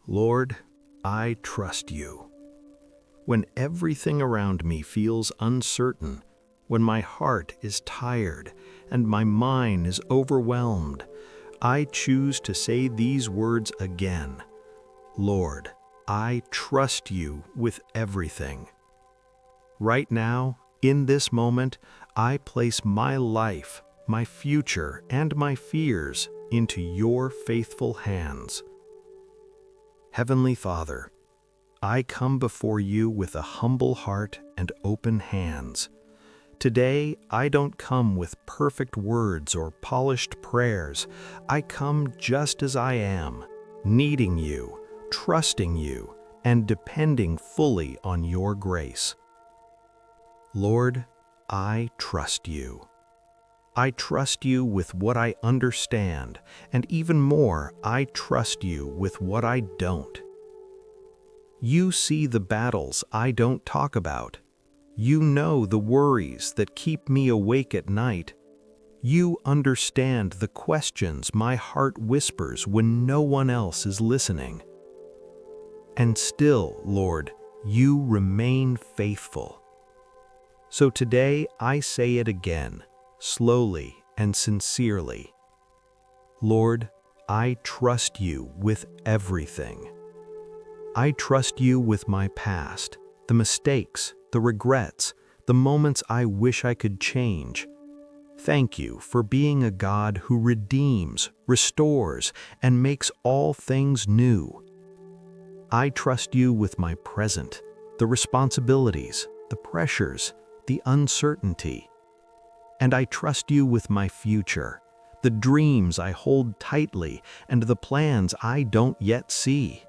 Lord, I trust you. When everything around me feels uncertain, when my heart is tired and my mind is overwhelmed, I choose to say these words again. Lord, I trust you with everything. Right now, in this moment, I place my life, my future, and my fears into your faithful hands. Heavenly Father, I come before you with a humble heart and open hands. Today, I don't come with perfect words or polished prayers. I come just as I am, needing you, trusting you, and depending fully on your grace. Lord, I trust you. I trust you with what I understand, and even more, I trust you with what I don't. You see the battles I don't talk about. You know the worries that keep me awake at night. You understand the questions my heart whispers when no one else is listening. And still, Lord, you remain faithful. So today I say it again, slowly and sincerely. Lord, I trust you with everything. I trust you with my past, the mistakes, the regrets, the moments I wish I could change. Thank you for being a God who redeems, restores, and makes all things new. I trust you with my present, the responsibilities, the pressures, the uncertainty. And I trust you with my future, the dreams I hold tightly and the plans I don't yet see.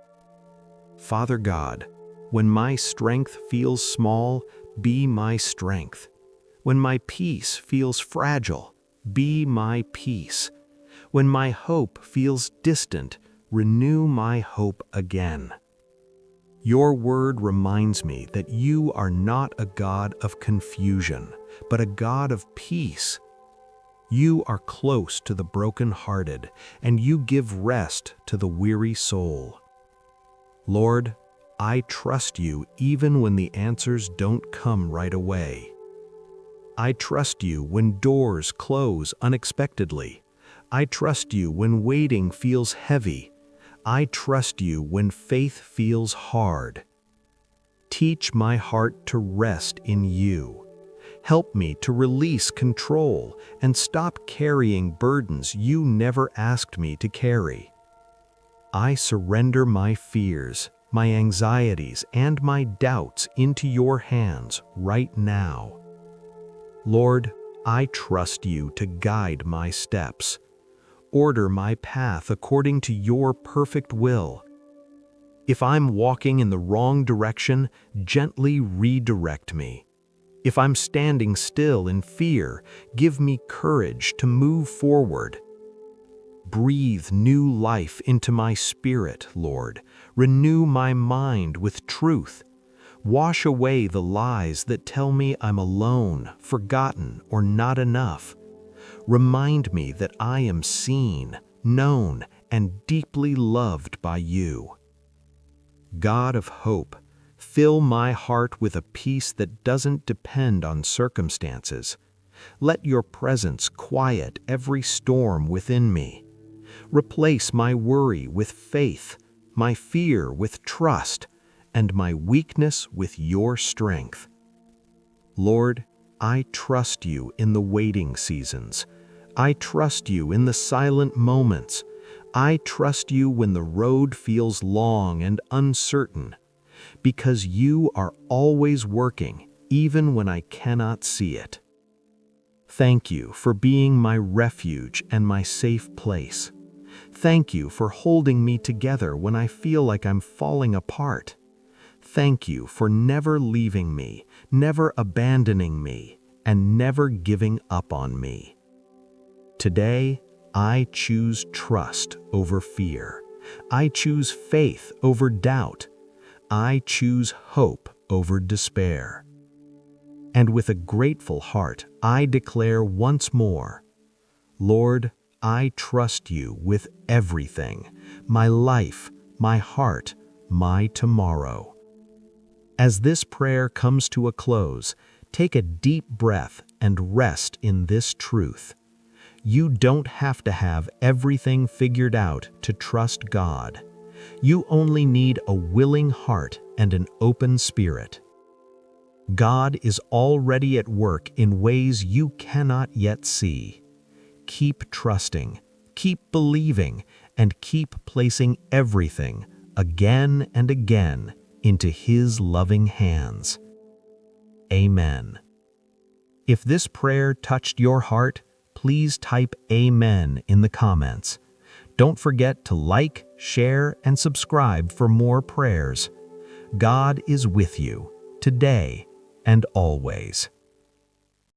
Father God, when my strength feels small, be my strength. When my peace feels fragile, be my peace. When my hope feels distant, renew my hope again. Your word reminds me that you are not a God of confusion, but a God of peace. You are close to the brokenhearted, and you give rest to the weary soul. Lord, I trust you even when the answers don't come right away. I trust you when doors close unexpectedly. I trust you when waiting feels heavy. I trust you when faith feels hard. Teach my heart to rest in you. Help me to release control and stop carrying burdens you never asked me to carry. I surrender my fears, my anxieties, and my doubts into your hands right now. Lord, I trust you to guide my steps. Order my path according to your perfect will. If I'm walking in the wrong direction, gently redirect me. If I'm standing still in fear, give me courage to move forward. Breathe new life into my spirit, Lord. Renew my mind with truth. Wash away the lies that tell me I'm alone, forgotten, or not enough. Remind me that I am seen, known, and deeply loved by you. God of hope, fill my heart with a peace that doesn't depend on circumstances. Let your presence quiet every storm within me. Replace my worry with faith, my fear with trust, and my weakness with your strength. Lord, I trust you in the waiting seasons. I trust you in the silent moments. I trust you when the road feels long and uncertain, because you are always working, even when I cannot see it. Thank you for being my refuge and my safe place. Thank you for holding me together when I feel like I'm falling apart. Thank you for never leaving me, never abandoning me, and never giving up on me. Today, I choose trust over fear. I choose faith over doubt. I choose hope over despair. And with a grateful heart, I declare once more, Lord, I trust you with everything, my life, my heart, my tomorrow. As this prayer comes to a close, take a deep breath and rest in this truth. You don't have to have everything figured out to trust God. You only need a willing heart and an open spirit. God is already at work in ways you cannot yet see. Keep trusting, keep believing, and keep placing everything, again and again, into His loving hands. Amen. If this prayer touched your heart, please type Amen in the comments. Don't forget to like, share, and subscribe for more prayers. God is with you, today and always.